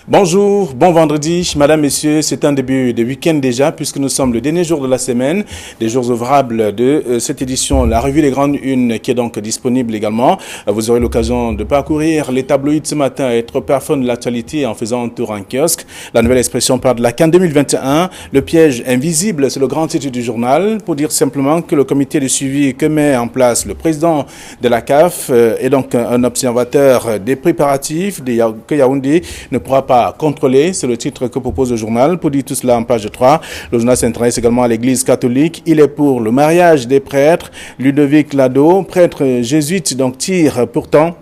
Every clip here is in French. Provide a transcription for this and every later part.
Bonjour, bon vendredi, madame, messieurs, c'est un début de week-end déjà puisque nous sommes le dernier jour de la semaine, des jours ouvrables de cette édition, la revue Les Grandes Unes qui est donc disponible également. Vous aurez l'occasion de parcourir les tabloïds ce matin et être parfum de l'actualité en faisant un tour en kiosque. La nouvelle expression part de la CAN 2021, le piège invisible, c'est le grand titre du journal pour dire simplement que le comité de suivi que met en place le président de la CAF est donc un observateur des préparatifs que Yaoundé ne pourra pas contrôler, c'est le titre que propose le journal. Pour dire tout cela en page 3, le journal s'intéresse également à l'église catholique. Il est pour le mariage des prêtres. Ludovic Lado, prêtre jésuite, donc tire pourtant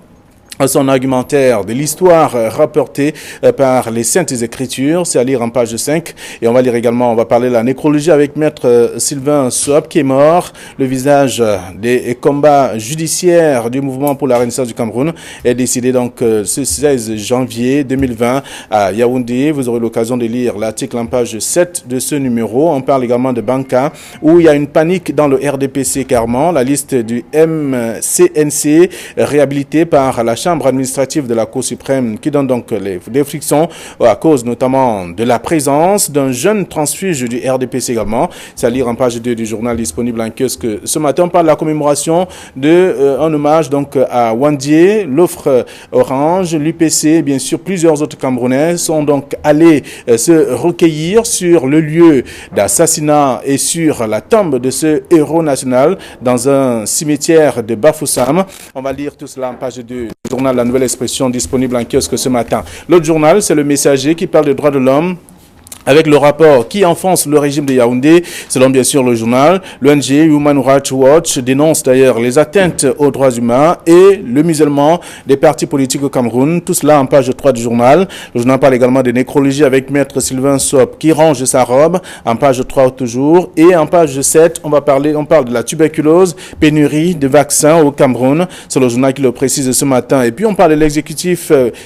à son argumentaire de l'histoire rapportée par les Saintes Écritures. C'est à lire en page 5. Et on va lire également, on va parler de la nécrologie avec maître Sylvain Soap qui est mort. Le visage des combats judiciaires du mouvement pour la renaissance du Cameroun est décidé donc ce 16 janvier 2020 à Yaoundé. Vous aurez l'occasion de lire l'article en page 7 de ce numéro. On parle également de Banca où il y a une panique dans le RDPC Carman. La liste du MCNC réhabilitée par la Chambre administrative de la Cour suprême qui donne donc des frictions à cause notamment de la présence d'un jeune transfuge du RDPC également. C'est à lire en page 2 du journal disponible en kiosque. Ce matin, on parle de la commémoration un hommage donc à Wandié, l'offre Orange, l'UPC, bien sûr plusieurs autres Camerounais sont donc allés se recueillir sur le lieu d'assassinat et sur la tombe de ce héros national dans un cimetière de Bafoussam. On va lire tout cela en page 2. Journal La Nouvelle Expression disponible en kiosque ce matin. L'autre journal, c'est Le Messager qui parle des droits de l'homme avec le rapport qui enfonce le régime de Yaoundé, selon bien sûr le journal. L'ONG Human Rights Watch dénonce d'ailleurs les atteintes aux droits humains et le musellement des partis politiques au Cameroun. Tout cela en page 3 du journal. Le journal parle également de nécrologie avec maître Sylvain Soap qui range sa robe, en page 3 toujours. Et en page 7, on parle de la tuberculose, pénurie de vaccins au Cameroun. C'est le journal qui le précise ce matin. Et puis on parle de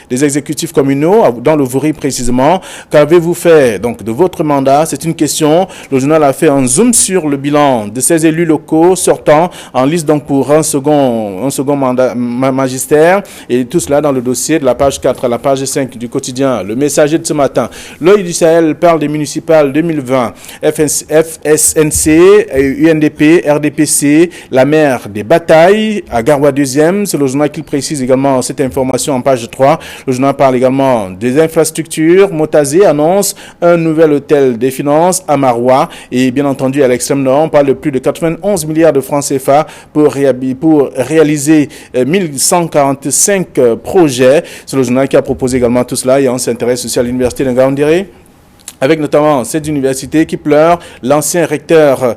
des exécutifs communaux, dans le Vouri précisément. Qu'avez-vous fait donc de votre mandat? C'est une question. Le journal a fait un zoom sur le bilan de ces élus locaux sortant en liste donc pour un second mandat magistère, et tout cela dans le dossier de la page 4 à la page 5 du quotidien Le Messager de ce matin. L'Œil du Sahel parle des municipales 2020, FSNC, UNDP, RDPC, la mer des batailles à Garoua 2e. C'est le journal qui précise également cette information en page 3. Le journal parle également des infrastructures. Motazé annonce un nouvel hôtel des finances à Maroua, et bien entendu à l'extrême nord, on parle de plus de 91 milliards de francs CFA pour réaliser 1145 projets. C'est le journal qui a proposé également tout cela, et on s'intéresse aussi à l'université de Ngaoundéré, avec notamment cette université qui pleure l'ancien recteur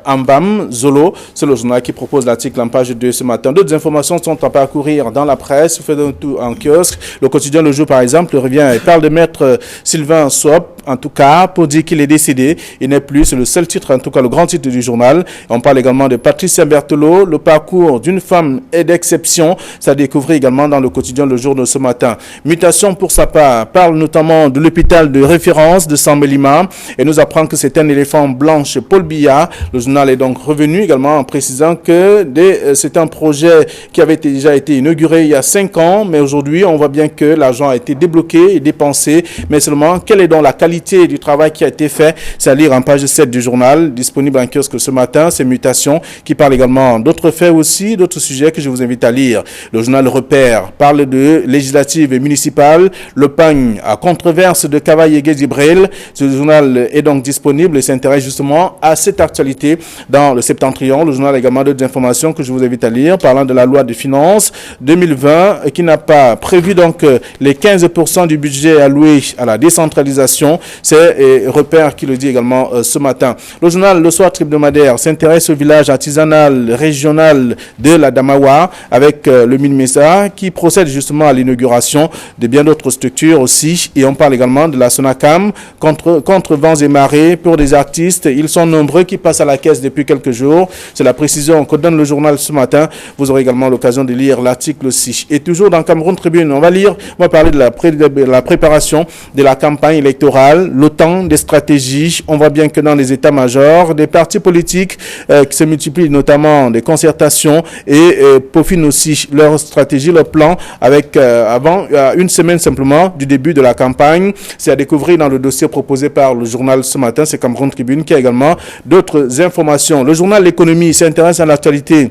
Ambam Zolo. C'est le journal qui propose l'article en page 2 ce matin. D'autres informations sont à parcourir dans la presse. Vous faites un tour en kiosque. Le quotidien Le Jour, par exemple, revient et parle de maître Sylvain Soap, en tout cas, pour dire qu'il est décédé. Il n'est plus, c'est le seul titre, en tout cas le grand titre du journal. On parle également de Patricia Berthelot. Le parcours d'une femme est d'exception. Ça découvre également dans le quotidien Le Jour de ce matin. Mutation pour sa part parle notamment de l'hôpital de référence de Sambelima et nous apprend que c'est un éléphant blanche Paul Biya. Le journal est donc revenu également en précisant que c'est un projet qui avait déjà été inauguré il y a 5 ans, mais aujourd'hui on voit bien que l'argent a été débloqué et dépensé, mais seulement quelle est donc la qualité du travail qui a été fait? C'est à lire en page 7 du journal disponible en kiosque ce matin. Ces mutations qui parlent également d'autres faits aussi, d'autres sujets que je vous invite à lire. Le journal Repère parle de législative et municipale. Le pagne à controverse de Cavaillé Gibril. Ce journal est donc disponible et s'intéresse justement à cette actualité dans le Septentrion. Le journal a également d'autres informations que je vous invite à lire, parlant de la loi de finances 2020 qui n'a pas prévu donc les 15% du budget alloué à la décentralisation. C'est Repère qui le dit également ce matin. Le journal Le Soir hebdomadaire s'intéresse au village artisanal régional de la Damawa avec le Minmesa qui procède justement à l'inauguration de bien d'autres structures aussi, et on parle également de la Sonaca CAM, contre vents et marées pour des artistes. Ils sont nombreux qui passent à la caisse depuis quelques jours. C'est la précision que donne le journal ce matin. Vous aurez également l'occasion de lire l'article aussi. Et toujours dans Cameroun Tribune, on va parler de la préparation de la campagne électorale, le temps des stratégies. On voit bien que dans les états-majors, des partis politiques qui se multiplient, notamment des concertations et peaufinent aussi leur stratégie, leur plan avec avant une semaine simplement du début de la campagne. C'est à découvrir dans le dossier proposé par le journal ce matin. C'est Cameroun Tribune qui a également d'autres informations. Le journal L'économie s'intéresse à l'actualité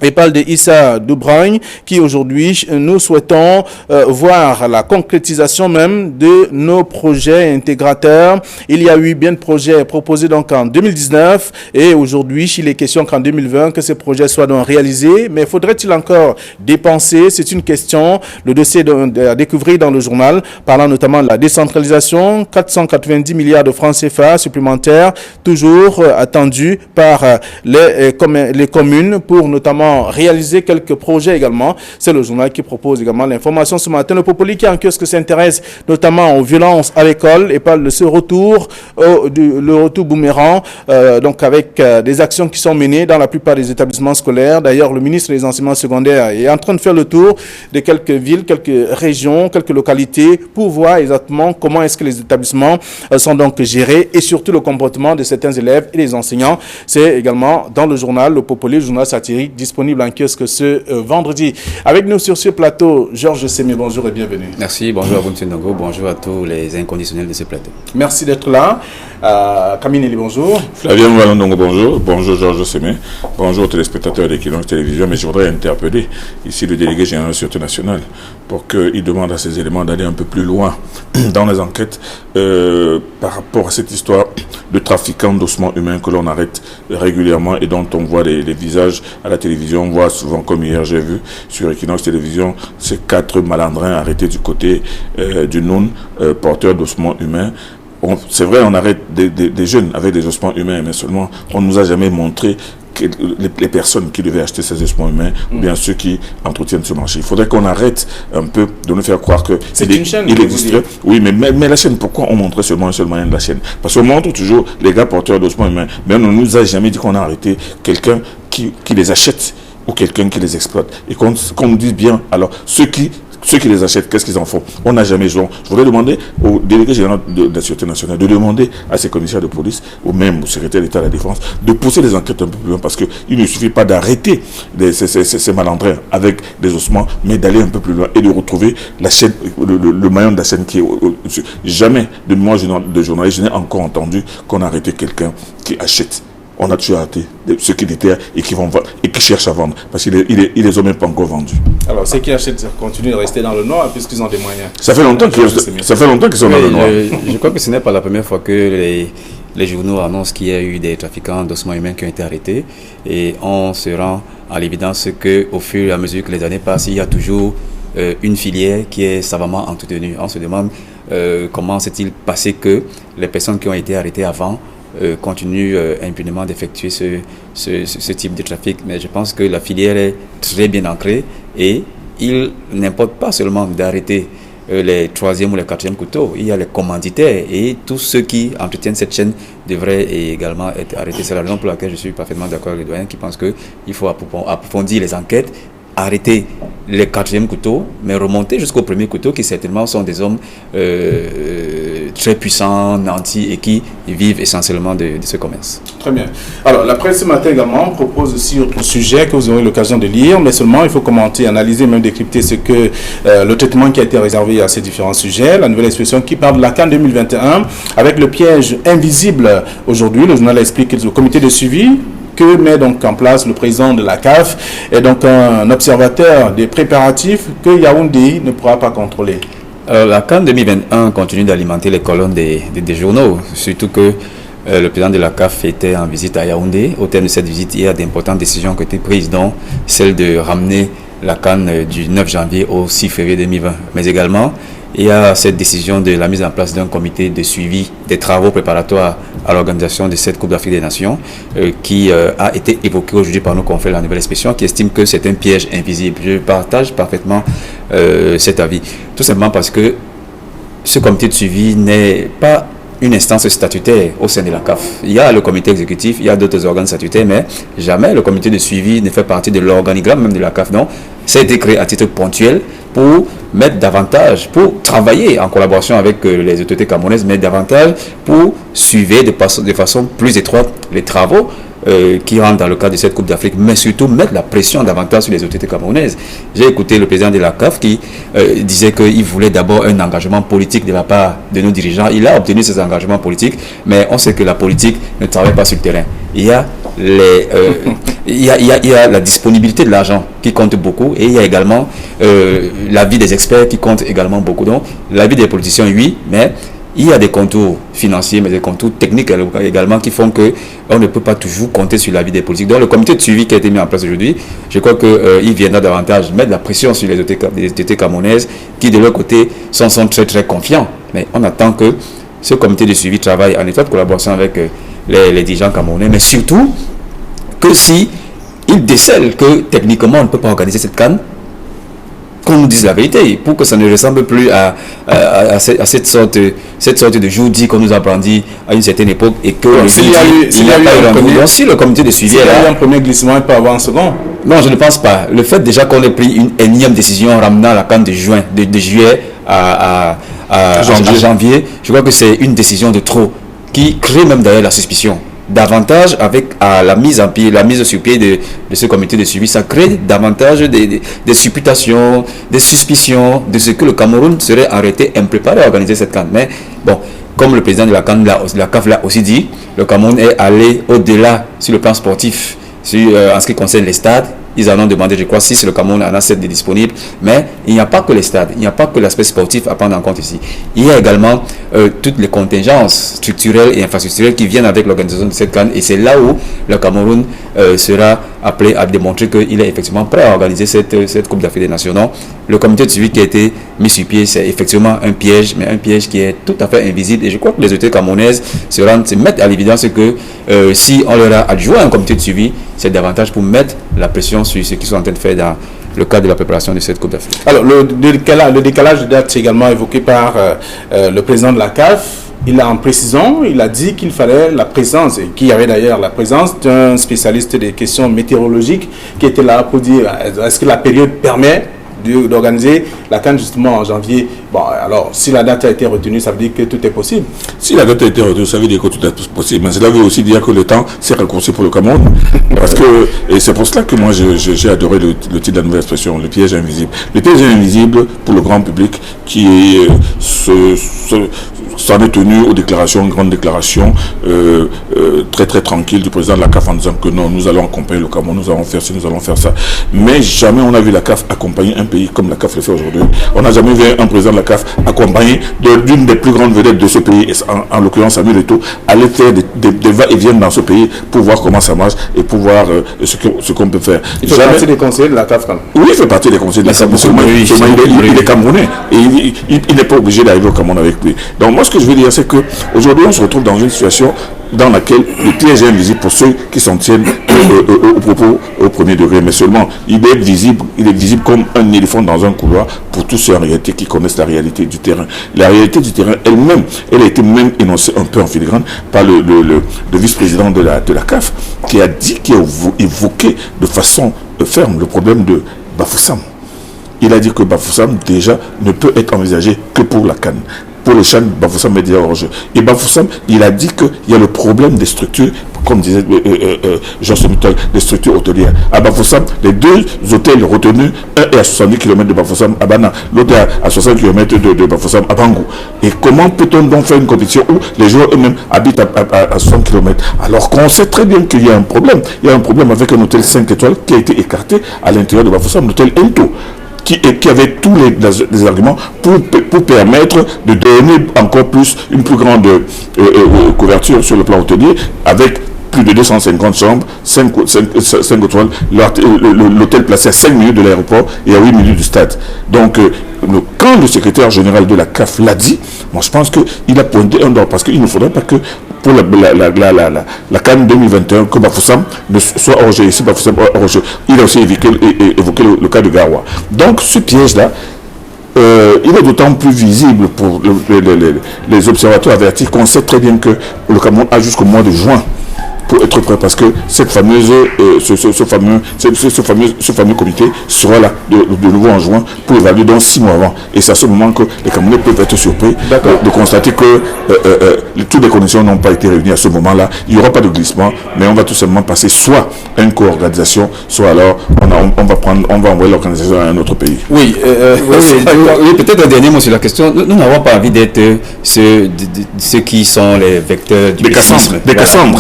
et parle de Issa Doubragne qui aujourd'hui nous souhaitons voir la concrétisation même de nos projets intégrateurs. Il y a eu bien de projets proposés donc en 2019 et aujourd'hui il est question qu'en 2020 que ces projets soient donc réalisés, mais faudrait-il encore dépenser? C'est une question. Le dossier à découvrir dans le journal, parlant notamment de la décentralisation, 490 milliards de francs CFA supplémentaires toujours attendus par les communes pour notamment réaliser quelques projets également. C'est le journal qui propose également l'information ce matin. Le Popoli qui en kiosque s'intéresse notamment aux violences à l'école et parle de ce retour, le retour boomerang, donc avec des actions qui sont menées dans la plupart des établissements scolaires. D'ailleurs, le ministre des Enseignements secondaires est en train de faire le tour de quelques villes, quelques régions, quelques localités pour voir exactement comment est-ce que les établissements sont donc gérés et surtout le comportement de certains élèves et des enseignants. C'est également dans le journal Le Popoli, le journal satirique disponible en kiosque ce vendredi. Avec nous sur ce plateau, Georges Sémé, bonjour et bienvenue. Merci, bonjour à Bountin Dongo, bonjour à tous les inconditionnels de ce plateau. Merci d'être là. Kamineli, bonjour. Flavien Moualondongo, bonjour. Bonjour Georges Sémé. Bonjour aux téléspectateurs d'Equivox Télévision. Mais je voudrais interpeller ici le délégué général de la Sûreté nationale pour qu'il demande à ces éléments d'aller un peu plus loin dans les enquêtes par rapport à cette histoire de trafiquants d'ossements humains que l'on arrête régulièrement et dont on voit les visages à la télévision. On voit souvent, comme hier j'ai vu sur Equinox Télévision, ces 4 malandrins arrêtés du côté du Noun, porteurs d'ossements humains. C'est vrai, on arrête des jeunes avec des ossements humains, mais seulement on ne nous a jamais montré que les personnes qui devaient acheter ces ossements humains, ou bien ceux qui entretiennent ce marché. Il faudrait qu'on arrête un peu de nous faire croire que c'est une chaîne. Il existerait. Oui, mais la chaîne, pourquoi on montrait seulement un seul moyen de la chaîne? Parce qu'on montre toujours les gars porteurs d'ossements humains, mais on ne nous a jamais dit qu'on a arrêté quelqu'un qui les achète ou quelqu'un qui les exploite. Et qu'on nous dise bien, alors, ceux qui les achètent, qu'est-ce qu'ils en font? On n'a jamais joué. Je voudrais demander au délégué général de la Sûreté nationale de demander à ses commissaires de police, ou même au secrétaire d'État de la Défense, de pousser les enquêtes un peu plus loin, parce qu'il ne suffit pas d'arrêter ces malandrins avec des ossements, mais d'aller un peu plus loin et de retrouver la chaîne, le maillon de la chaîne qui est jamais, de moi de journaliste, je n'ai encore entendu qu'on a arrêté quelqu'un qui achète. On a toujours arrêté ceux qui déterrent et qui vont vendre et qui cherchent à vendre parce qu'ils les ont même pas encore vendus. Alors ceux qui achètent continuent de rester dans le noir puisqu'ils ont des moyens. Ça fait longtemps qu'ils sont dans le noir. Je crois que ce n'est pas la première fois que les journaux annoncent qu'il y a eu des trafiquants d'ossements humains qui ont été arrêtés et on se rend à l'évidence qu'au fur et à mesure que les années passent, il y a toujours une filière qui est savamment entretenue. On se demande comment s'est-il passé que les personnes qui ont été arrêtées avant continue impunément d'effectuer ce type de trafic. Mais je pense que la filière est très bien ancrée et il n'importe pas seulement d'arrêter les 3e ou les 4e couteaux. Il y a les commanditaires et tous ceux qui entretiennent cette chaîne devraient également être arrêtés. C'est la raison pour laquelle je suis parfaitement d'accord avec le doyen qui pense qu'il faut approfondir les enquêtes, arrêter les 4e couteaux, mais remonter jusqu'au 1er couteau qui certainement sont des hommes très puissants, nantis et qui vivent essentiellement de ce commerce. Très bien. Alors, la presse ce matin également propose aussi autre sujet que vous aurez l'occasion de lire, mais seulement il faut commenter, analyser, même décrypter ce que le traitement qui a été réservé à ces différents sujets. La nouvelle expression qui parle de la CAN 2021 avec le piège invisible. Aujourd'hui, le journal explique que le comité de suivi que met donc en place le président de la CAF est donc un observateur des préparatifs que Yaoundé ne pourra pas contrôler. La CAN 2021 continue d'alimenter les colonnes des journaux, surtout que le président de la CAF était en visite à Yaoundé. Au terme de cette visite, il y a d'importantes décisions qui ont été prises, dont celle de ramener la CAN du 9 janvier au 6 février 2020. Mais également, il y a cette décision de la mise en place d'un comité de suivi des travaux préparatoires à l'organisation de cette Coupe d'Afrique des Nations qui a été évoquée aujourd'hui par nos confrères de la Nouvelle Expression qui estime que c'est un piège invisible. Je partage parfaitement cet avis. Tout simplement parce que ce comité de suivi n'est pas une instance statutaire au sein de la CAF. Il y a le comité exécutif, il y a d'autres organes statutaires, mais jamais le comité de suivi ne fait partie de l'organigramme même de la CAF. Non, ça a été créé à titre ponctuel pour mettre davantage, pour travailler en collaboration avec les autorités camerounaises, mais davantage pour suivre de façon plus étroite les travaux qui rentrent dans le cadre de cette Coupe d'Afrique, mais surtout mettre la pression davantage sur les autorités camerounaises. J'ai écouté le président de la CAF qui disait qu'il voulait d'abord un engagement politique de la part de nos dirigeants. Il a obtenu ces engagements politiques, mais on sait que la politique ne travaille pas sur le terrain. Il y a la disponibilité de l'argent qui compte beaucoup, et il y a également l'avis des experts qui compte également beaucoup. Donc l'avis des politiciens, oui, mais il y a des contours financiers, mais des contours techniques également qui font qu'on ne peut pas toujours compter sur l'avis des politiques. Donc le comité de suivi qui a été mis en place aujourd'hui, je crois qu'il viendra davantage mettre la pression sur les autorités camerounaises qui de leur côté sont très très confiants. Mais on attend que ce comité de suivi travaille en étroite collaboration avec les dirigeants camerounais, mais surtout que si ils décèlent que techniquement on ne peut pas organiser cette CAN, qu'on nous dise la vérité, pour que ça ne ressemble plus à cette sorte de joudi qu'on nous a brandi à une certaine époque, et que si le comité de suivi est là, un premier glissement, il peut avoir un second. Non, je ne pense pas. Le fait déjà qu'on ait pris une énième décision ramenant la CAN de juillet à janvier, je crois que c'est une décision de trop qui crée même d'ailleurs la suspicion. Davantage avec la mise sur pied de ce comité de suivi, ça crée davantage des supputations, des suspicions de ce que le Cameroun serait arrêté impréparé à organiser cette CAN. Mais bon, comme le président de la CAN, la CAF l'a aussi dit, le Cameroun est allé au-delà sur le plan sportif, en ce qui concerne les stades. Ils en ont demandé, je crois, 6, le Cameroun en a 7 de disponibles. Mais il n'y a pas que les stades, il n'y a pas que l'aspect sportif à prendre en compte ici. Il y a également toutes les contingences structurelles et infrastructurelles qui viennent avec l'organisation de cette CAN. Et c'est là où le Cameroun sera appelé à démontrer qu'il est effectivement prêt à organiser cette Coupe d'Afrique des Nations. Non, le comité de suivi qui a été mis sur pied, c'est effectivement un piège, mais un piège qui est tout à fait invisible. Et je crois que les autorités camerounaises se mettent à l'évidence que si on leur a adjoint un comité de suivi, c'est davantage pour mettre la pression sur ce qu'ils sont en train de faire dans le cadre de la préparation de cette Coupe d'Afrique. Alors, le décalage de date, c'est également évoqué par le président de la CAF. Il a en précisant, il a dit qu'il fallait la présence, et qu'il y avait d'ailleurs la présence d'un spécialiste des questions météorologiques qui était là pour dire est-ce que la période permet d'organiser la CAN justement en janvier. Bon, alors, si la date a été retenue, ça veut dire que tout est possible. Si la date a été retenue, ça veut dire que tout est possible. Mais cela veut aussi dire que le temps s'est raccourci pour le Cameroun. Parce que, et c'est pour cela que moi, j'ai adoré le titre de la nouvelle expression, le piège invisible. Le piège invisible pour le grand public qui s'en est tenu aux déclarations, grandes déclarations, très très tranquilles du président de la CAF en disant que non, nous allons accompagner le Cameroun, nous allons faire ci, nous allons faire ça. Mais jamais on a vu la CAF accompagner un pays comme la CAF le fait aujourd'hui. On n'a jamais vu un président de la CAF accompagné d'une des plus grandes vedettes de ce pays, en l'occurrence Samuel Eto'o, aller faire des va-et-vient dans ce pays pour voir comment ça marche et pour voir ce qu'on peut faire. Il fait partie des conseillers de la CAF quand même. Oui, il fait partie des conseillers de la CAF. Il est Camerounais et il n'est pas obligé d'arriver au Cameroun avec lui. Donc moi, ce que je veux dire, c'est qu'aujourd'hui, on se retrouve dans une situation dans laquelle le piège est invisible pour ceux qui s'en tiennent au propos au premier degré. Mais seulement, il est visible comme un éléphant dans un couloir pour tous ceux en réalité qui connaissent la réalité du terrain. La réalité du terrain elle-même, elle a été même énoncée un peu en filigrane par le vice-président de la CAF qui a évoqué de façon ferme le problème de Bafoussam. Il a dit que Bafoussam déjà ne peut être envisagé que pour la CAN. Pour le Chan, Bafoussam est déjà hors jeu. Et Bafoussam, il a dit qu'il y a le problème des structures, comme disait Jean Somital, des structures hôtelières. À Bafoussam, les deux hôtels retenus, un est à 70 km de Bafoussam à Bana, l'autre est à 60 km de Bafoussam à Bangou. Et comment peut-on donc faire une compétition où les joueurs eux-mêmes habitent à 60 km, alors qu'on sait très bien qu'il y a un problème. Il y a un problème avec un hôtel 5 étoiles qui a été écarté à l'intérieur de Bafoussam, l'hôtel Ento. Qui avait tous les arguments pour permettre de donner encore plus, une plus grande couverture sur le plan hôtelier, avec plus de 250 chambres, 5 étoiles, l'hôtel placé à 5 minutes de l'aéroport et à 8 minutes du stade. Donc, quand le secrétaire général de la CAF l'a dit, moi je pense qu'il a pointé un doigt, parce qu'il ne faudrait pas que pour la CAN 2021, que Bafoussam ne soit hors jeu. Si Bafoussam est hors jeu, il a aussi évoqué le cas de Garoua. Donc ce piège-là, il est d'autant plus visible pour les observateurs avertis qu'on sait très bien que le Cameroun a jusqu'au mois de juin pour être prêt, parce que cette fameuse, ce fameux comité sera là de nouveau en juin pour évaluer dans 6 mois avant. Et c'est à ce moment que les Camerounais peuvent être surpris de constater que toutes les conditions n'ont pas été réunies à ce moment-là. Il n'y aura pas de glissement, mais on va tout simplement passer soit à une co-organisation, soit alors on va envoyer l'organisation à un autre pays. Oui, peut-être un dernier mot sur la question. Nous n'avons pas envie d'être ceux qui sont les vecteurs du pessimisme. Des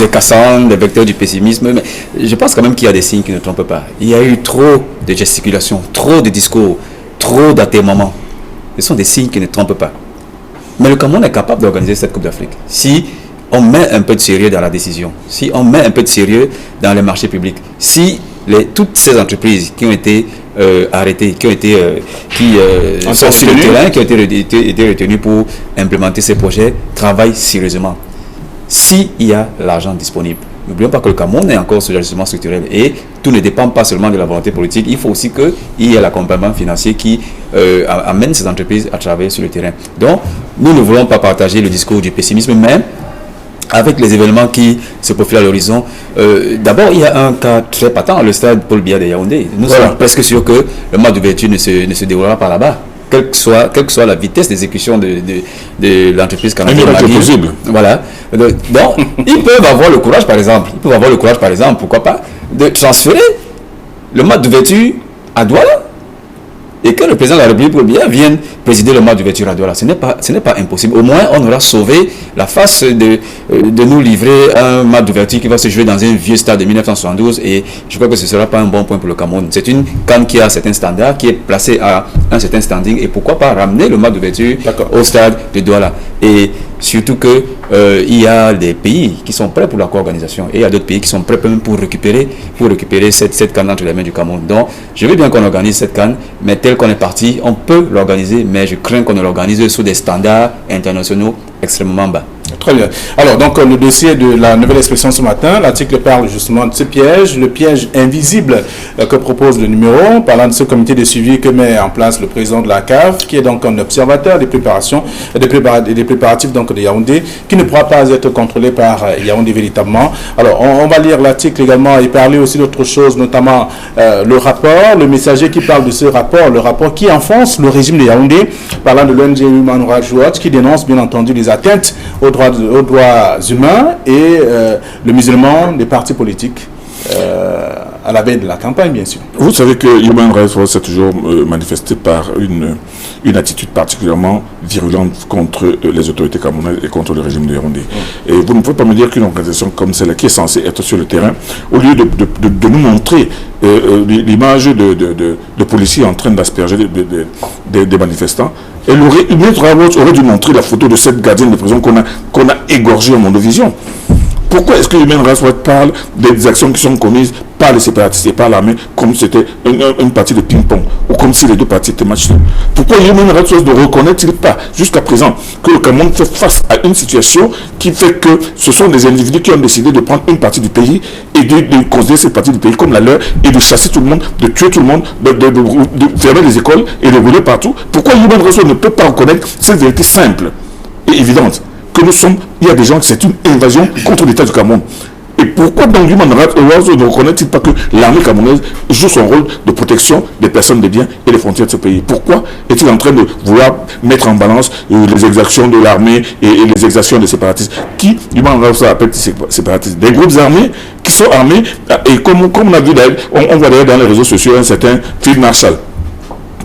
Cassandres, des vecteurs du pessimisme. Mais je pense quand même qu'il y a des signes qui ne trompent pas. Il y a eu trop de gesticulations, trop de discours, trop d'atermoiements. Ce sont des signes qui ne trompent pas. Mais le Cameroun est capable d'organiser cette Coupe d'Afrique. Si on met un peu de sérieux dans la décision, si on met un peu de sérieux dans les marchés publics, si toutes ces entreprises qui ont été arrêtées, qui sont sur le terrain, qui ont été retenues pour implémenter ces projets, travaillent sérieusement. S'il y a l'argent disponible. N'oublions pas que le Cameroun est encore sur l'ajustement structurel et tout ne dépend pas seulement de la volonté politique. Il faut aussi qu'il y ait l'accompagnement financier qui amène ces entreprises à travailler sur le terrain. Donc, nous ne voulons pas partager le discours du pessimisme, mais avec les événements qui se profilent à l'horizon, d'abord, il y a un cas très patent, le stade Paul Biya de Yaoundé. Nous sommes presque sûrs que le mois d'ouverture ne se déroulera pas là-bas. Quelle que soit la vitesse d'exécution de l'entreprise canadienne. Possible. Voilà. Donc, ils peuvent avoir le courage, par exemple, pourquoi pas, de transférer le mois d'ouverture à Douala. Et que le président de la République vienne présider le mois d'ouverture à Douala. Ce n'est pas impossible. Au moins, on aura sauvé la face de nous livrer un mois d'ouverture qui va se jouer dans un vieux stade de 1972. Et je crois que ce ne sera pas un bon point pour le Cameroun. C'est une CAN qui a certains standards, qui est placée à un certain standing. Et pourquoi pas ramener le mois d'ouverture au stade de Douala. Et surtout que il y a des pays qui sont prêts pour la co-organisation et il y a d'autres pays qui sont prêts même pour récupérer cette CAN entre les mains du Cameroun. Donc, je veux bien qu'on organise cette CAN, mais tel qu'on est parti, on peut l'organiser, mais je crains qu'on ne l'organise sous des standards internationaux extrêmement bas. Très bien. Alors, donc, le dossier de la Nouvelle Expression ce matin, l'article parle justement de ce piège, le piège invisible que propose le numéro, parlant de ce comité de suivi que met en place le président de la CAF, qui est donc un observateur des préparatifs donc de Yaoundé, qui ne pourra pas être contrôlé par Yaoundé véritablement. Alors, on va lire l'article également et parler aussi d'autres choses, notamment le rapport, le messager qui parle de ce rapport, le rapport qui enfonce le régime de Yaoundé, parlant de l'ONG Human Rights Watch, qui dénonce bien entendu les atteintes aux droits humains et le musulman des partis politiques à la veille de la campagne, bien sûr. Vous savez que Human Rights Watch s'est toujours manifesté par une attitude particulièrement virulente contre les autorités camerounaises et contre le régime de Yaoundé. Et vous ne pouvez pas me dire qu'une organisation comme celle-là, qui est censée être sur le terrain, au lieu de nous montrer l'image de policiers en train d'asperger des manifestants, Human Rights Watch aurait dû montrer la photo de cette gardienne de prison qu'on a égorgée en Mondovision. Pourquoi est-ce que Human Rights Watch parle des actions qui sont commises par les séparatistes et par l'armée comme si c'était une partie de ping-pong ou comme si les deux parties étaient matchées? Pourquoi Human Rights Watch ne reconnaît-il pas jusqu'à présent que le Cameroun fait face à une situation qui fait que ce sont des individus qui ont décidé de prendre une partie du pays et de considérer cette partie du pays comme la leur et de chasser tout le monde, de tuer tout le monde, de fermer les écoles et de rouler partout? Pourquoi Human Rights Watch ne peut pas reconnaître cette vérité simple et évidente que il y a des gens, c'est une invasion contre l'État du Cameroun? Et pourquoi donc Human Rights Watch ne reconnaît-il pas que l'armée camerounaise joue son rôle de protection des personnes, des biens et des frontières de ce pays? Pourquoi est-il en train de vouloir mettre en balance les exactions de l'armée et les exactions des séparatistes? Qui, Human Rights Watch appelle séparatistes? Des groupes armés qui sont armés, et comme on a vu d'ailleurs, on voit d'ailleurs dans les réseaux sociaux un certain Field Marshall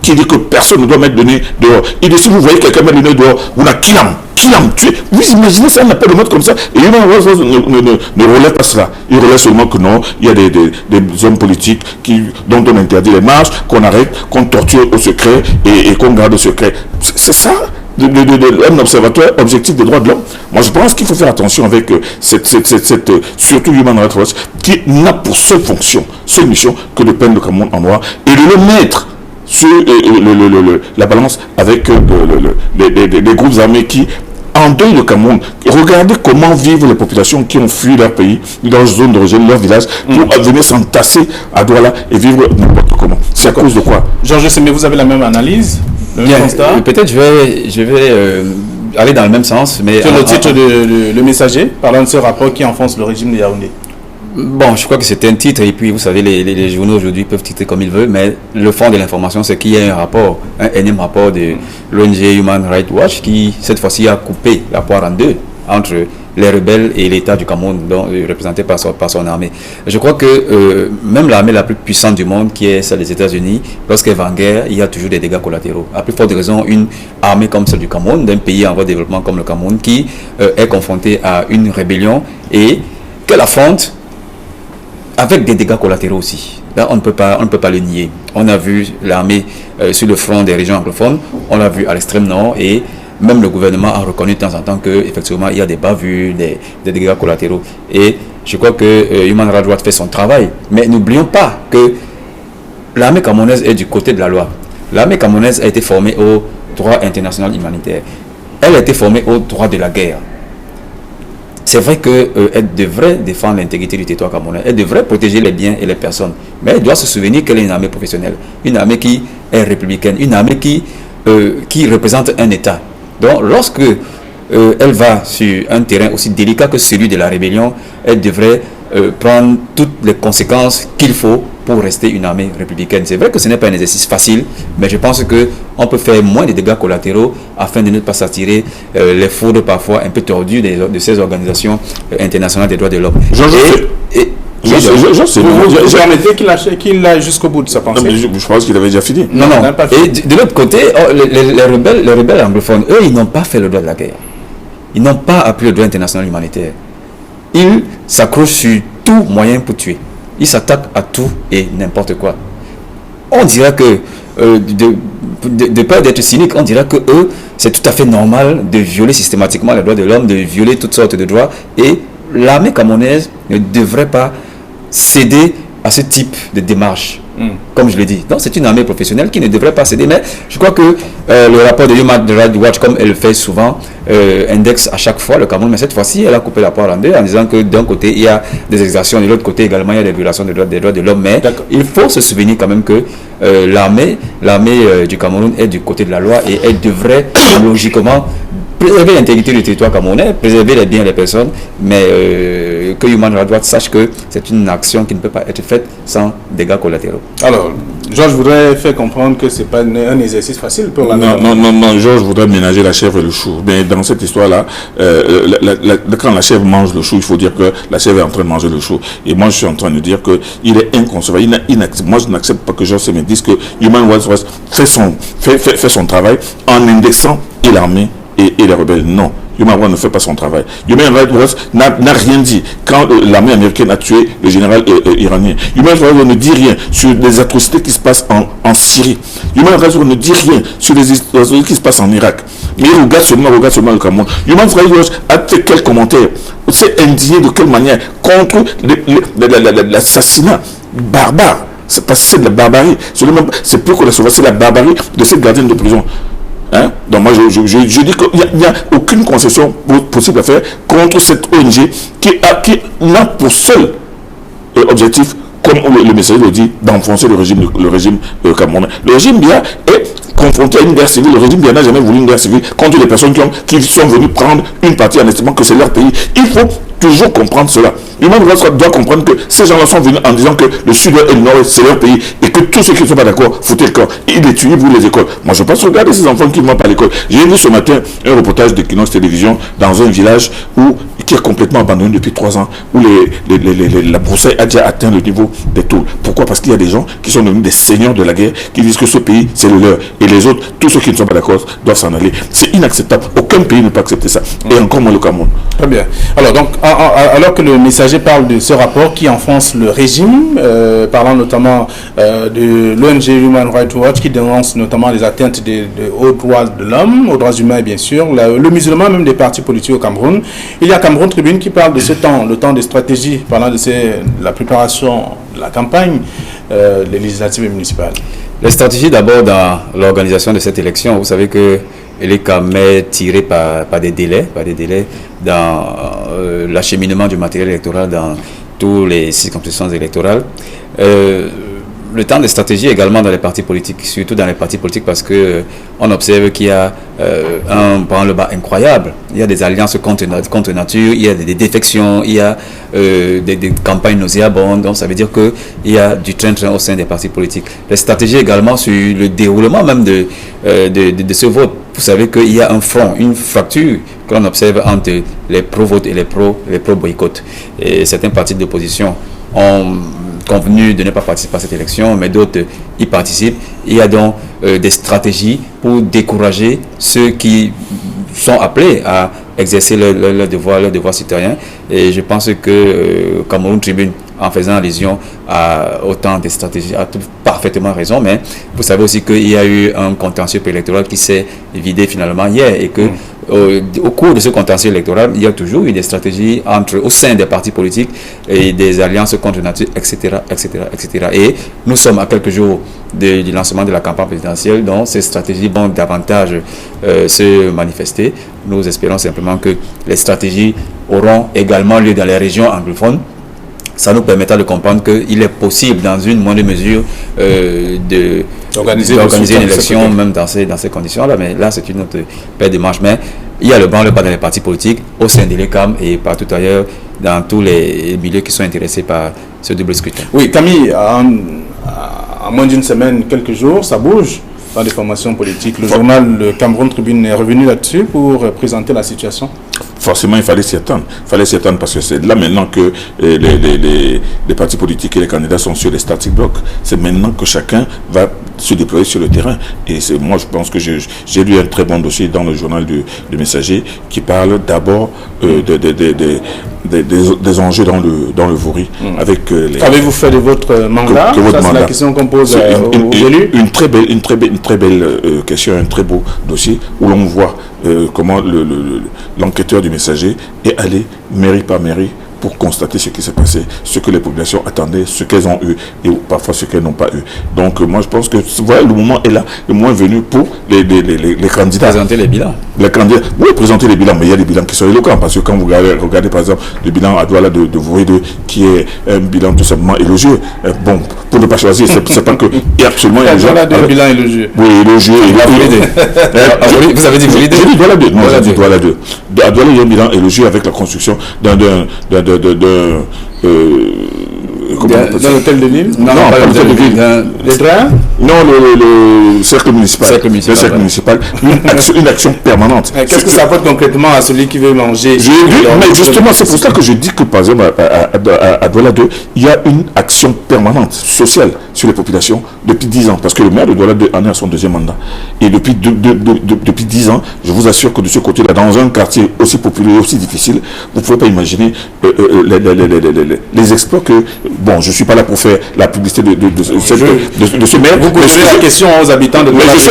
qui dit que personne ne doit mettre le nez dehors. Il dit, si vous voyez quelqu'un mettre le nez dehors, vous la tué. Vous imaginez ça, on appelle le mode comme ça? Et Human Rights Watch ne relève pas cela. Il relève seulement que non, il y a des hommes politiques dont on interdit les marches, qu'on arrête, qu'on torture au secret et qu'on garde au secret. C'est ça un observateur objectif des droits de l'homme. Moi, je pense qu'il faut faire attention avec surtout Human Rights Watch, qui n'a pour seule fonction, seule mission, que de peindre le Cameroun en noir et de le mettre sur la balance avec les groupes armés qui endeuillent le Cameroun. Regardez comment vivent les populations qui ont fui leur pays, leur zone d'origine, leur village, pour venir s'entasser à Douala et vivre n'importe comment. C'est à cause de quoi? Georges Semé, vous avez la même analyse? Le même constat. Peut-être je vais aller dans le même sens, mais sur le titre de Le Messager, parlant de ce rapport qui enfonce le régime de Yaoundé. Bon, je crois que c'est un titre, et puis vous savez, les journaux aujourd'hui peuvent titrer comme ils veulent, mais le fond de l'information, c'est qu'il y a un rapport, un énième rapport de l'ONG Human Rights Watch qui, cette fois-ci, a coupé la poire en deux entre les rebelles et l'État du Cameroun, représenté par son armée. Je crois que même l'armée la plus puissante du monde, qui est celle des États-Unis, lorsqu'elle va en guerre, il y a toujours des dégâts collatéraux. À plus forte raison, une armée comme celle du Cameroun, d'un pays en voie de développement comme le Cameroun, qui est confrontée à une rébellion et qu'elle affronte avec des dégâts collatéraux aussi. Là, on ne peut pas le nier. On a vu l'armée sur le front des régions anglophones, on l'a vu à l'extrême nord, et même le gouvernement a reconnu de temps en temps qu'effectivement, il y a des bavures, des dégâts collatéraux. Et je crois que Human Rights Watch fait son travail. Mais n'oublions pas que l'armée camerounaise est du côté de la loi. L'armée camerounaise a été formée au droit international humanitaire. Elle a été formée au droit de la guerre. C'est vrai qu'elle devrait défendre l'intégrité du territoire camerounais, elle devrait protéger les biens et les personnes, mais elle doit se souvenir qu'elle est une armée professionnelle, une armée qui est républicaine, une armée qui représente un État. Donc lorsque elle va sur un terrain aussi délicat que celui de la rébellion, elle devrait prendre toutes les conséquences qu'il faut pour rester une armée républicaine. C'est vrai que ce n'est pas un exercice facile, mais je pense qu'on peut faire moins de dégâts collatéraux afin de ne pas s'attirer les foudres parfois un peu tordues de ces organisations internationales des droits de l'homme. Vous permettez qu'il aille jusqu'au bout de sa pensée? Je pense qu'il avait déjà fini. Non. Et de l'autre côté, les rebelles anglophones, eux, ils n'ont pas fait le droit de la guerre. Ils n'ont pas appris le droit international humanitaire. Ils s'accrochent sur tout moyen pour tuer. Ils s'attaquent à tout et n'importe quoi. On dirait que, de peur d'être cynique, on dirait que eux, c'est tout à fait normal de violer systématiquement les droits de l'homme, de violer toutes sortes de droits. Et l'armée camerounaise ne devrait pas céder à ce type de démarche, comme je l'ai dit. Donc c'est une armée professionnelle qui ne devrait pas céder, mais je crois que le rapport de Human Rights Watch, comme elle le fait souvent, indexe à chaque fois le Cameroun, mais cette fois-ci elle a coupé la poire en deux en disant que d'un côté il y a des exactions, de l'autre côté également il y a des violations des droits de l'homme, mais il faut se souvenir quand même que l'armée du Cameroun est du côté de la loi et elle devrait logiquement préserver l'intégrité du territoire camerounais, préserver les biens des personnes, mais que Human Rights Watch sache que c'est une action qui ne peut pas être faite sans dégâts collatéraux. Alors, Georges voudrait faire comprendre que ce n'est pas un exercice facile pour la Non, Georges voudrait ménager la chèvre et le chou. Mais dans cette histoire-là, quand la chèvre mange le chou, il faut dire que la chèvre est en train de manger le chou. Et moi, je suis en train de dire qu'il est inconcevable. Moi, je n'accepte pas que Georges me dise que Human Rights Watch fait son travail en indexant et l'armée et les rebelles. Non, Human Rights ne fait pas son travail. Human Rights Watch n'a rien dit quand l'armée américaine a tué le général iranien. Human Rights Watch ne dit rien sur les atrocités qui se passent en Syrie. Human Rights Watch ne dit rien sur les atrocités qui se passent en Irak. Mais il regarde seulement le Cameroun. Human Rights Watch a fait quel commentaire? C'est indigné de quelle manière contre l'assassinat barbare. C'est parce que c'est de la barbarie. C'est plus que la sauvage, c'est la barbarie de cette gardienne de prison. Hein? Donc moi je dis qu'il n'y a aucune concession possible à faire contre cette ONG qui n'a pour seul objectif, comme le message le dit, d'enfoncer le régime camerounais. Le régime Biya est confronté à une guerre civile. Le régime Biya n'a jamais voulu une guerre civile contre les personnes qui sont venues prendre une partie en estimant que c'est leur pays. Il faut toujours comprendre cela. Human Rights Watch doit comprendre que ces gens-là sont venus en disant que le sud et le nord c'est leur pays et que tous ceux qui ne sont pas d'accord foutez le corps. Ils les tuent, ils brûlent les écoles. Moi je pense regarder ces enfants qui ne vont pas à l'école. J'ai vu ce matin un reportage de Kinos Télévision dans un village qui est complètement abandonné depuis 3 ans, où la broussaille a déjà atteint le niveau des tôles. Pourquoi? Parce qu'il y a des gens qui sont devenus des seigneurs de la guerre, qui disent que ce pays c'est le leur et les autres, tous ceux qui ne sont pas d'accord doivent s'en aller. C'est inacceptable. Aucun pays ne peut accepter ça. Et encore moins le Cameroun. Très bien. Alors donc, alors que le messager parle de ce rapport qui enfonce le régime, parlant notamment de l'ONG Human Rights Watch qui dénonce notamment les atteintes aux droits de l'homme, aux droits humains bien sûr, le musulman même des partis politiques au Cameroun. Il y a Cameroun Tribune qui parle de ce temps, le temps des stratégies, parlant de la préparation de la campagne des législatives et municipales. Les stratégies d'abord dans l'organisation de cette élection, vous savez que elle est quand même tirée par des délais dans l'acheminement du matériel électoral dans toutes les circonscriptions électorales. le temps de stratégie également dans les partis politiques, surtout dans les partis politiques, parce que on observe qu'il y a un branle-bas incroyable. Il y a des alliances contre nature, il y a des défections, il y a des campagnes nauséabondes. Donc ça veut dire qu'il y a du train-train au sein des partis politiques. Les stratégies également sur le déroulement même de ce vote. Vous savez qu'il y a un front, une fracture que l'on observe entre les pro-vote et les pro-boycott. Et certains partis d'opposition ont convenu de ne pas participer à cette élection, mais d'autres y participent. Il y a donc des stratégies pour décourager ceux qui sont appelés à exercer leur devoir citoyen. Et je pense que Cameroun Tribune, en faisant allusion à autant de stratégies, a parfaitement raison, mais vous savez aussi qu'il y a eu un contentieux électoral qui s'est vidé finalement hier et que au cours de ce contentieux électoral, il y a toujours eu des stratégies au sein des partis politiques et des alliances contre nature, etc., etc., etc. Et nous sommes à quelques jours du lancement de la campagne présidentielle, donc ces stratégies vont davantage se manifester. Nous espérons simplement que les stratégies auront également lieu dans les régions anglophones. Ça nous permettra de comprendre qu'il est possible, dans une moindre mesure, d'organiser une élection, même dans ces conditions-là. Mais là, c'est une autre paire de manches. Mais il y a le branle-bas dans les partis politiques, au sein de l'ECAM et partout ailleurs, dans tous les milieux qui sont intéressés par ce double scrutin. Oui, Camille, en moins d'une semaine, quelques jours, ça bouge dans les formations politiques. Le journal Le Cameroun Tribune est revenu là-dessus pour présenter la situation. Forcément, il fallait s'y attendre. Il fallait s'y attendre parce que c'est là maintenant que les partis politiques et les candidats sont sur les starting blocks. C'est maintenant que chacun va se déployer sur le terrain. Et moi, je pense que j'ai lu un très bon dossier dans le journal du Messager qui parle d'abord des enjeux dans le Vaury. Avec Avez-vous fait de votre mandat? C'est la question qu'on pose aux élus. Une très belle question, un très beau dossier où l'on voit comment l'enquêteur du Messager est allé mairie par mairie pour constater ce qui s'est passé, ce que les populations attendaient, ce qu'elles ont eu et parfois ce qu'elles n'ont pas eu. Donc moi je pense que voilà, le moment est là, le moment est venu pour les candidats. Présenter les bilans. Les candidats, oui, présenter les bilans, mais il y a des bilans qui sont éloquents parce que quand vous regardez par exemple le bilan à Douala de Vaury 2 qui est un bilan tout simplement élogieux. Bon, pour ne pas choisir, c'est pas que il y a absolument un bilan élogieux. Oui, élogieux. Vous avez dit Vaury 2? J'ai dit Douala 2. Non, j'ai dit Douala 2. À Douala, il y a un bilan élogieux avec la construction d'un l'hôtel de Lille? Non, pas l'hôtel de Lille. Les trains? Non, le cercle municipal. Le cercle municipal. Une action permanente. Qu'est-ce que ça apporte concrètement à celui qui veut manger? Mais justement, c'est pour ça que je dis que par exemple à Douala 2, il y a une action permanente, sociale, sur les populations depuis 10 ans. Parce que le maire de Douala 2 en est à son deuxième mandat. Et depuis 10 ans, je vous assure que de ce côté-là, dans un quartier aussi populaire, aussi difficile, vous ne pouvez pas imaginer les exploits que... Bon, je ne suis pas là pour faire la publicité de ce maire. Vous posez la question aux habitants de Douala. Mais je suis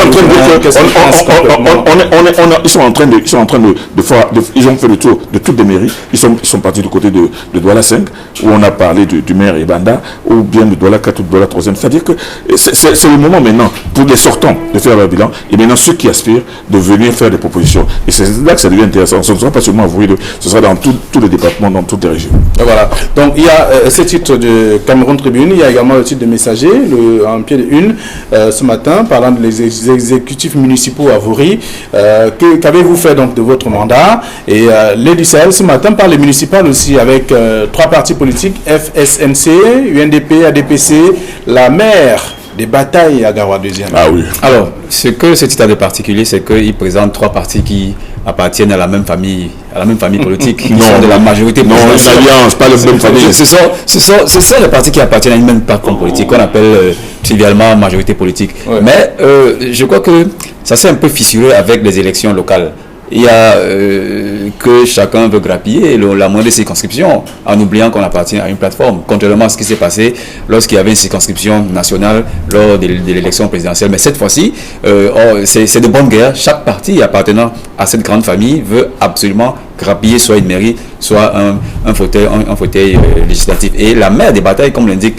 en train de dire ils sont en train de faire... Ils ont fait le tour de toutes les mairies. Ils sont partis du côté de Douala 5, où on a parlé du maire Ebanda, ou bien de Douala 4 ou de Douala 3e. C'est-à-dire que c'est le moment maintenant pour les sortants de faire leur bilan, et maintenant ceux qui aspirent de venir faire des propositions. Et c'est là que ça devient intéressant. Ce ne sera pas seulement à Vaury 2, ce sera dans tous les départements, dans toutes les régions. Et voilà. Donc il y a ce titre de Cameroun Tribune, il y a également le titre de Messager, en pied de une, ce matin, parlant des exécutifs municipaux à Vaury. Qu'avez-vous fait donc de votre mandat? Et les du Sahel ce matin parle des municipales aussi, avec 3 partis politiques, FSNC, UNDP, ADPC, la maire des batailles à Garoua 2e. Ah oui. Alors, ce que ce titre a de particulier, c'est qu'il présente 3 partis qui appartiennent à la même famille politique, qui sont de la majorité politique. Non, une alliance, pas la même famille. Ce sont les partis qui appartiennent à une même plateforme politique, qu'on appelle trivialement majorité politique. Ouais. Mais je crois que ça s'est un peu fissuré avec les élections locales. Il y a que chacun veut grappiller la moindre circonscription en oubliant qu'on appartient à une plateforme, contrairement à ce qui s'est passé lorsqu'il y avait une circonscription nationale lors de l'élection présidentielle. Mais cette fois-ci, c'est de bonne guerre. Chaque parti appartenant à cette grande famille veut absolument grappiller soit une mairie, soit un fauteuil législatif. Et la mère des batailles, comme l'indiquent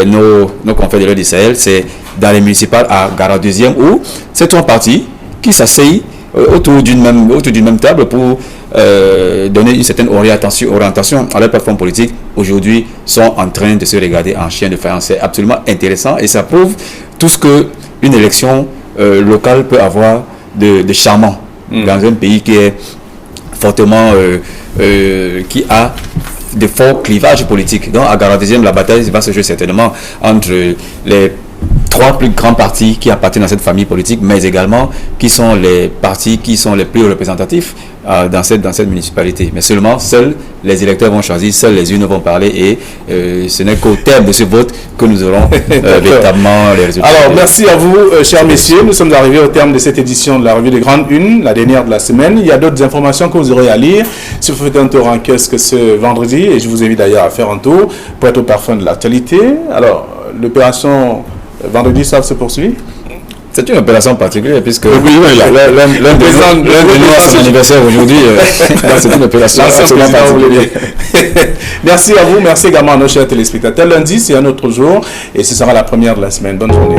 nos confédérés du Sahel, c'est dans les municipales à Garoua 2e où ces 3 partis qui s'asseyent autour d'une même table pour donner une certaine orientation à leur plateforme politique, aujourd'hui sont en train de se regarder en chien de faïence. C'est absolument intéressant et ça prouve tout ce qu'une élection locale peut avoir de charmant dans un pays qui est fortement qui a de forts clivages politiques. Donc à Garadésienne, la bataille va se jouer certainement entre les 3 plus grands partis qui appartiennent à cette famille politique, mais également qui sont les partis qui sont les plus représentatifs dans cette municipalité. Mais seulement, seuls les électeurs vont choisir, seuls les urnes vont parler et ce n'est qu'au terme de ce vote que nous aurons véritablement les résultats. Alors, merci à vous, chers messieurs. Nous sommes arrivés au terme de cette édition de la revue des Grandes Unes, la dernière de la semaine. Il y a d'autres informations que vous aurez à lire si vous faites un tour en kiosque ce vendredi, et je vous invite d'ailleurs à faire un tour pour être au parfum de l'actualité. Alors, l'opération vendredi, ça se poursuit? C'est une opération particulière puisque l'un de nous a son anniversaire aujourd'hui. C'est une opération absolument particulière. Merci à vous, merci également à nos chers téléspectateurs. Lundi, c'est un autre jour et ce sera la première de la semaine. Bonne journée.